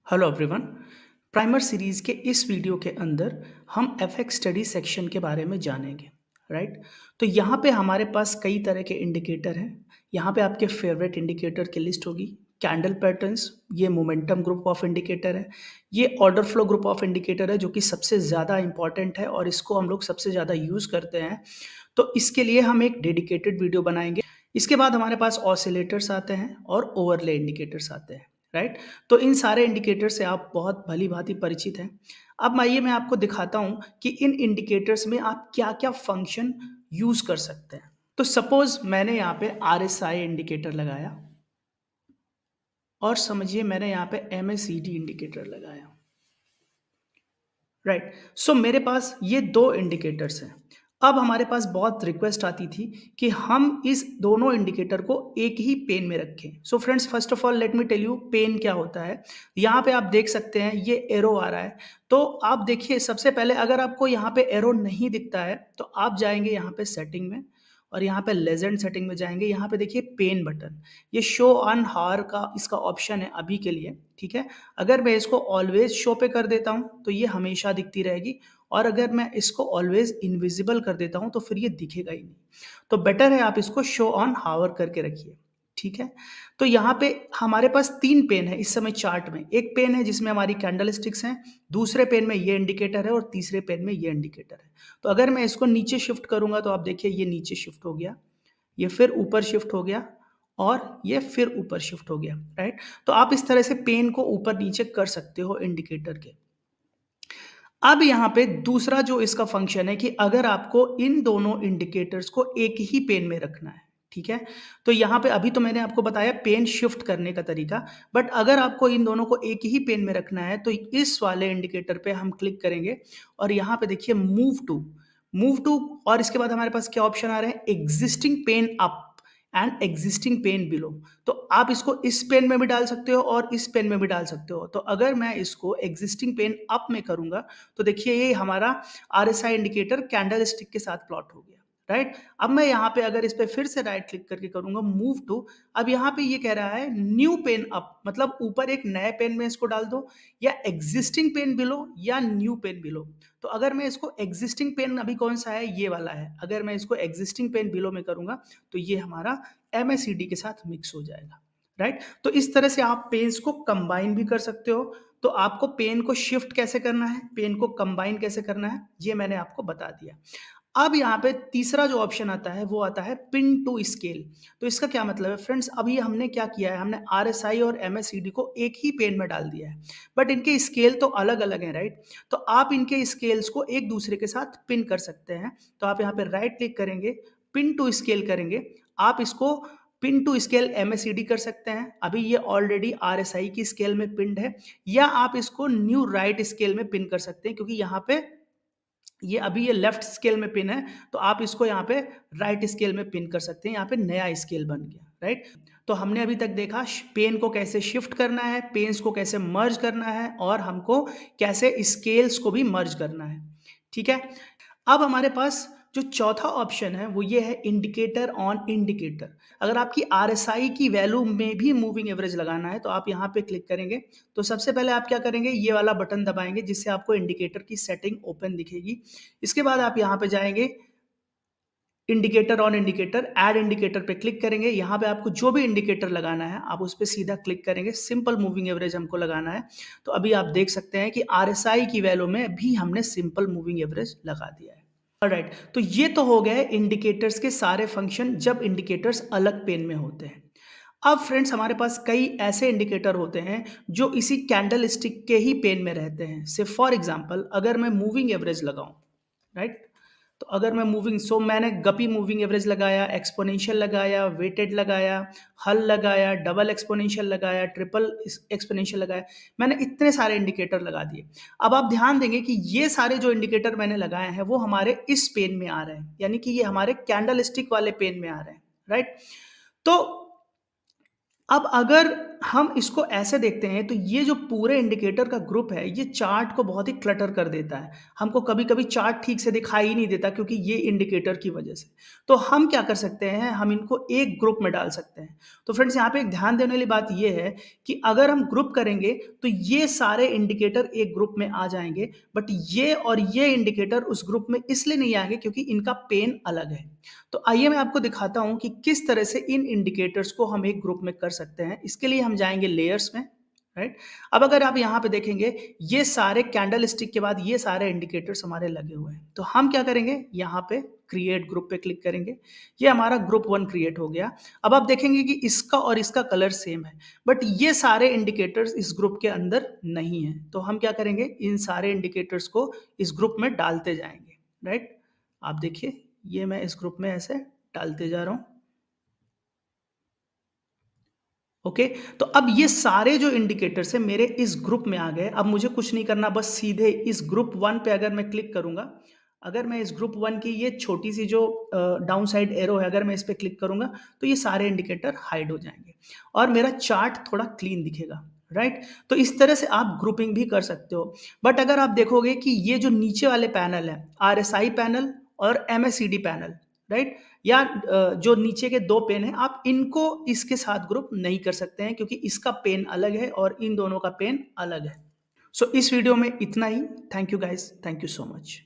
Hello everyone. Primer series के इस video के अंदर हम एफएक्स स्टडी सेक्शन के बारे में जानेंगे। राइट। तो यहाँ पे हमारे पास कई तरह के इंडिकेटर हैं। यहाँ पे आपके फेवरेट इंडिकेटर की लिस्ट होगी। कैंडल पैटर्न्स, ये मोमेंटम ग्रुप ऑफ इंडिकेटर है। ये order flow group of indicator है जो कि सबसे ज़्यादा इंपॉर्टेंट है और इसको हम लोग सबसे ज़्यादा यूज़ करते हैं। तो इसके लिए हम एक डेडिकेटेड वीडियो बनाएंगे। इसके बाद हमारे पास ऑसिलेटर्स आते हैं और ओवरले इंडिकेटर्स आते हैं। राइट। तो इन सारे इंडिकेटर से आप बहुत भली भांति परिचित हैं। अब आइए मैं आपको दिखाता हूं कि इन इंडिकेटर्स में आप क्या क्या फंक्शन यूज कर सकते हैं। तो सपोज मैंने यहाँ पे आरएसआई इंडिकेटर लगाया और समझिए मैंने यहाँ पे एमएसीडी इंडिकेटर लगाया। राइट। सो मेरे पास ये दो इंडिकेटर्स हैं। अब हमारे पास बहुत रिक्वेस्ट आती थी कि हम इस दोनों इंडिकेटर को एक ही पेन में रखें। So friends, first of all let me tell you pen क्या होता है। यहाँ पे आप देख सकते हैं ये एरो आ रहा है। तो आप देखिए, सबसे पहले अगर आपको यहाँ पे एरो नहीं दिखता है तो आप जाएंगे यहाँ पे सेटिंग में और यहाँ पे लेजेंड सेटिंग में जाएंगे। यहाँ पे देखिए पेन बटन, ये शो ऑन हार का इसका ऑप्शन है अभी के लिए। ठीक है। अगर मैं इसको ऑलवेज शो पे कर देता हूँ तो ये हमेशा दिखती रहेगी, और अगर मैं इसको ऑलवेज इनविजिबल कर देता हूँ तो फिर ये दिखेगा ही नहीं। तो बेटर है आप इसको शो ऑन हावर करके रखिए। ठीक है। तो यहाँ पे हमारे पास तीन पेन है इस समय चार्ट में। एक पेन है जिसमें हमारी कैंडल स्टिक्स हैं, दूसरे पेन में ये इंडिकेटर है और तीसरे पेन में ये इंडिकेटर है। तो अगर मैं इसको नीचे शिफ्ट करूंगा तो आप देखिए ये नीचे शिफ्ट हो गया, ये फिर ऊपर शिफ्ट हो गया और ये फिर ऊपर शिफ्ट हो गया। राइट। तो आप इस तरह से पेन को ऊपर नीचे कर सकते हो इंडिकेटर के। अब यहाँ पे दूसरा जो इसका फंक्शन है कि अगर आपको इन दोनों इंडिकेटर्स को एक ही पेन में रखना है। ठीक है। तो यहाँ पे अभी तो मैंने आपको बताया पेन शिफ्ट करने का तरीका, बट अगर आपको इन दोनों को एक ही पेन में रखना है तो इस वाले इंडिकेटर पे हम क्लिक करेंगे और यहाँ पे देखिए मूव टू, और इसके बाद हमारे पास क्या ऑप्शन आ रहे हैं, existing pen up and existing pen below. तो आप इसको इस पेन में भी डाल सकते हो और इस पेन में भी डाल सकते हो। तो अगर मैं इसको एग्जिस्टिंग पेन अप में करूंगा तो देखिए ये हमारा आरएसआई इंडिकेटर कैंडल स्टिक के साथ प्लॉट हो गया। राइट। अब मैं यहाँ पे अगर इस पे फिर से राइट क्लिक करके करूंगा मूव टू, अब यहाँ पे ये कह रहा है न्यू पेन अप, मतलब ऊपर एक नए पेन में इसको डाल दो, या एग्जिस्टिंग पेन बिलो या न्यू पेन बिलो। तो अगर मैं इसको एग्जिस्टिंग पेन, अभी कौन सा है, ये वाला है, अगर मैं इसको एग्जिस्टिंग पेन बिलो में करूंगा तो ये हमारा एमएसईडी के साथ मिक्स हो जाएगा। राइट। तो इस तरह से आप पेन्स को कंबाइन भी कर सकते हो। तो आपको पेन को शिफ्ट कैसे करना है, पेन को कंबाइन कैसे करना है, ये मैंने आपको बता दिया। अब यहाँ पे तीसरा जो ऑप्शन आता है वो आता है पिन टू स्केल। तो इसका क्या मतलब है फ्रेंड्स, अभी हमने क्या किया है, हमने आरएसआई और एमएसईडी को एक ही पेन में डाल दिया है, बट इनके स्केल तो अलग अलग हैं। राइट। तो आप इनके स्केल्स को एक दूसरे के साथ पिन कर सकते हैं। तो आप यहाँ पे राइट क्लिक करेंगे, पिन टू स्केल करेंगे, आप इसको पिन टू स्केल एमएसईडी कर सकते हैं, अभी ये ऑलरेडी आरएसआई की स्केल में पिंड है, या आप इसको न्यू राइट स्केल में पिन कर सकते हैं, क्योंकि यहाँ पे ये लेफ्ट स्केल में पिन है, तो आप इसको यहाँ पे राइट स्केल में पिन कर सकते हैं। यहाँ पे नया स्केल बन गया। राइट। तो हमने अभी तक देखा पेन को कैसे शिफ्ट करना है, पेन्स को कैसे मर्ज करना है, और हमको कैसे स्केल्स को भी मर्ज करना है। ठीक है। अब हमारे पास जो चौथा ऑप्शन है वो ये है इंडिकेटर ऑन इंडिकेटर। अगर आपकी आरएसआई की वैल्यू में भी मूविंग एवरेज लगाना है तो आप यहाँ पे क्लिक करेंगे। तो सबसे पहले आप क्या करेंगे, ये वाला बटन दबाएंगे जिससे आपको इंडिकेटर की सेटिंग ओपन दिखेगी। इसके बाद आप यहाँ पे जाएंगे, indicator on indicator, add indicator पे क्लिक करेंगे। यहाँ पे आपको जो भी इंडिकेटर लगाना है आप उस पर सीधा क्लिक करेंगे। सिंपल मूविंग एवरेज हमको लगाना है। तो अभी आप देख सकते हैं कि आरएसआई की वैल्यू में भी हमने सिंपल मूविंग एवरेज लगा दिया है। ऑलराइट। तो ये तो हो गए इंडिकेटर्स के सारे फंक्शन जब इंडिकेटर्स अलग पेन में होते हैं। अब फ्रेंड्स हमारे पास कई ऐसे इंडिकेटर होते हैं जो इसी कैंडल स्टिक के ही पेन में रहते हैं। से फॉर एग्जांपल अगर मैं मूविंग एवरेज लगाऊं, राइट, तो अगर मैं मैंने गपी मूविंग एवरेज लगाया, एक्सपोनेंशियल लगाया, वेटेड लगाया, हल लगाया, डबल एक्सपोनेंशियल लगाया, ट्रिपल एक्सपोनेंशियल लगाया, मैंने इतने सारे इंडिकेटर लगा दिए। अब आप ध्यान देंगे कि ये सारे जो इंडिकेटर मैंने लगाए हैं वो हमारे इस पेन में आ रहे हैं, यानी कि ये हमारे कैंडल स्टिक वाले पेन में आ रहे हैं। राइट। तो अब अगर हम इसको ऐसे देखते हैं तो ये जो पूरे इंडिकेटर का ग्रुप है, ये चार्ट को बहुत ही क्लटर कर देता है। हमको कभी-कभी चार्ट ठीक से दिखाई ही नहीं देता क्योंकि ये इंडिकेटर की वजह से। तो हम क्या कर सकते हैं, हम इनको एक ग्रुप में डाल सकते हैं। तो फ्रेंड्स यहाँ पे एक ध्यान देने वाली बात ये है कि अगर हम ग्रुप करेंगे तो ये सारे इंडिकेटर एक ग्रुप में आ जाएँगे, बट ये और ये इंडिकेटर उस ग्रुप में इसलिए नहीं आएँगे क्योंकि इनका पेन अलग है। तो आइए मैं आपको दिखाता हूं कि किस तरह से इन इंडिकेटर्स को हम एक ग्रुप में कर सकते हैं। इसके लिए हम जाएंगे लेयर्स में, राइट। अब अगर आप यहाँ पे देखेंगे, ये सारे कैंडल स्टिक के बाद ये सारे इंडिकेटर्स हमारे लगे हुए हैं। तो हम क्या करेंगे, यहाँ पे क्रिएट ग्रुप पे क्लिक करेंगे। ये हमारा ग्रुप 1 क्रिएट हो गया। अब आप देखेंगे कि इसका और इसका कलर सेम है, बट ये सारे इंडिकेटर्स इस ग्रुप के अंदर नहीं है। तो हम क्या करेंगे, इन सारे इंडिकेटर्स को इस ग्रुप में डालते जाएंगे, राइट। आप देखिए, ये मैं इस ग्रुप में ऐसे डालते जा रहा हूं। ओके, तो अब ये सारे जो इंडिकेटर्स है मेरे इस ग्रुप में आ गए। अब मुझे कुछ नहीं करना, बस सीधे इस ग्रुप 1 पे अगर मैं क्लिक करूंगा, अगर मैं इस ग्रुप 1 की ये छोटी सी जो डाउन साइड एरो है, अगर मैं इस पे क्लिक करूंगा तो ये सारे इंडिकेटर हाइड हो जाएंगे और मेरा चार्ट थोड़ा क्लीन दिखेगा, राइट। तो इस तरह से आप ग्रुपिंग भी कर सकते हो। बट अगर आप देखोगे कि ये जो नीचे वाले पैनल है, आरएसआई पैनल और एमएससीडी पैनल, राइट, या जो नीचे के 2 पेन हैं, आप इनको इसके साथ ग्रुप नहीं कर सकते हैं क्योंकि इसका पेन अलग है और इन दोनों का पेन अलग है। सो इस वीडियो में इतना ही। Thank you guys, thank you so much.